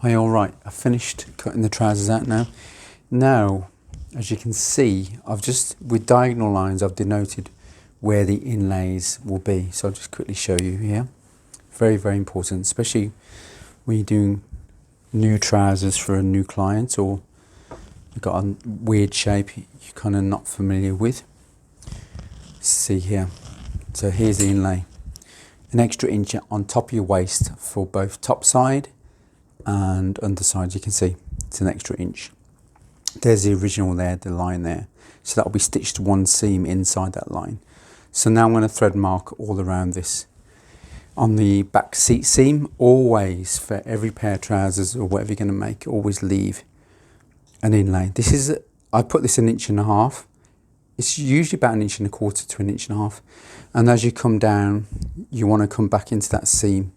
Hi, all right, I've finished cutting the trousers out now. Now, as you can see, with diagonal lines, I've denoted where the inlays will be. So I'll just quickly show you here. Very, very important, especially when you're doing new trousers for a new client or you've got a weird shape you're kind of not familiar with. See here. So here's the inlay. An extra inch on top of your waist for both top side and underside. You can see it's an extra inch. There's the original there, the line there. So that will be stitched one seam inside that line. So now I'm going to thread mark all around this. On the back seat seam, always, for every pair of trousers or whatever you're going to make, always leave an inlay. I put this 1.5 inches. It's usually about 1.25 inches to 1.5 inches. And as you come down, you want to come back into that seam.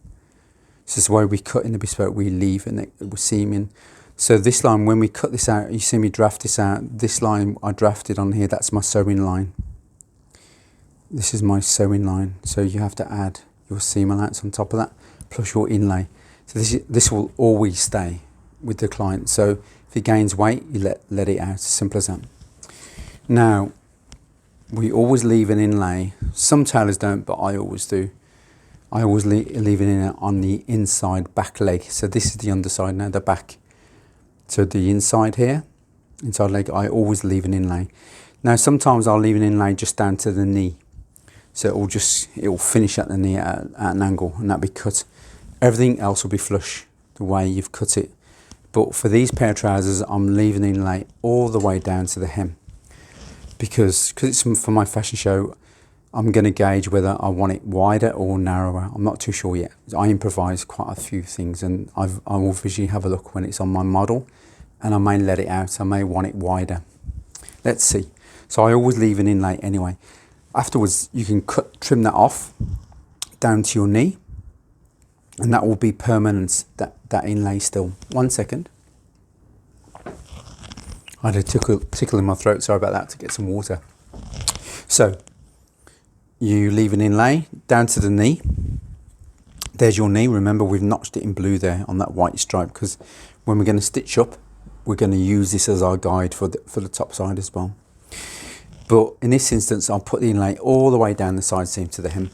This is why we cut in the Bespoke, we leave a seam in. So this line, when we cut this out, you see me draft this out. This line I drafted on here, that's my sewing line. This is my sewing line. So you have to add your seam allowance on top of that, plus your inlay. So this will always stay with the client. So if it gains weight, you let it out, as simple as that. Now, we always leave an inlay. Some tailors don't, but I always do. I always leave it in on the inside back leg. So this is the underside now, the back. So the inside here, inside leg, I always leave an inlay. Now sometimes I'll leave an inlay just down to the knee. So it will finish at the knee at an angle, and that'll be cut. Everything else will be flush the way you've cut it. But for these pair of trousers, I'm leaving an inlay all the way down to the hem. Because it's for my fashion show, I'm going to gauge whether I want it wider or narrower. I'm not too sure yet. I improvise quite a few things, and I will visually have a look when it's on my model, and I may let it out. I may want it wider. Let's see. So I always leave an inlay anyway. Afterwards, you can trim that off down to your knee, and that will be permanent, that inlay still. 1 second. I had a tickle in my throat, sorry about that, to get some water. So, you leave an inlay down to the knee. There's your knee. Remember, we've notched it in blue there on that white stripe, because when we're going to stitch up, we're going to use this as our guide for the top side as well. But in this instance, I'll put the inlay all the way down the side seam to the hem.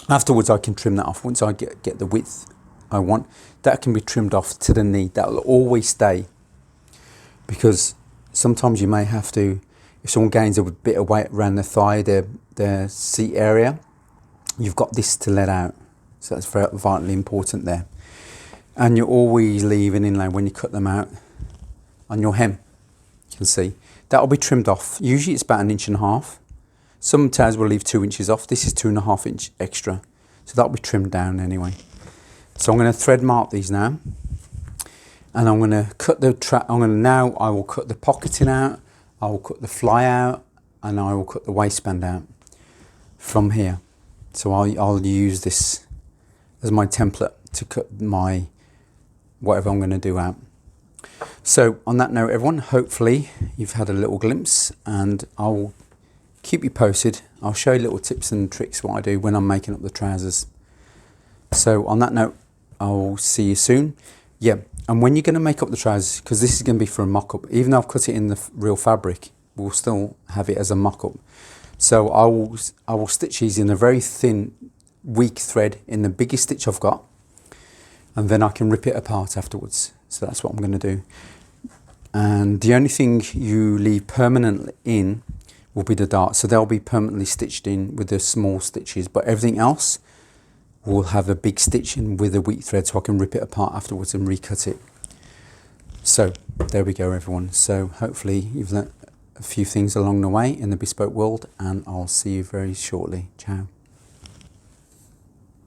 Afterwards, I can trim that off. Once I get the width I want, that can be trimmed off to the knee. That will always stay, because sometimes you may have to, if someone gains a bit of weight around the thigh, their seat area, you've got this to let out. So that's very vitally important there. And you always leave an inlay when you cut them out on your hem. You can see that will be trimmed off. Usually it's about 1.5 inches. Some tailors will leave 2 inches off. This is 2.5 inches extra, so that'll be trimmed down anyway. So I'm going to thread mark these now, and I'm going to cut I will cut the pocketing out, I will cut the fly out, and I will cut the waistband out from here. So I'll use this as my template to cut my whatever I'm going to do out. So on that note, everyone, hopefully you've had a little glimpse, and I'll keep you posted. I'll show you little tips and tricks what I do when I'm making up the trousers. So on that note, I'll see you soon. Yeah, and when you're going to make up the trousers, because this is going to be for a mock-up, even though I've cut it in the real fabric, we'll still have it as a mock-up. So I will stitch these in a very thin, weak thread in the biggest stitch I've got, and then I can rip it apart afterwards. So that's what I'm going to do. And the only thing you leave permanently in will be the darts. So they'll be permanently stitched in with the small stitches, but everything else will have a big stitch in with a weak thread, so I can rip it apart afterwards and recut it. So there we go, everyone. So hopefully you've learnt a few things along the way in the bespoke world, and I'll see you very shortly. Ciao.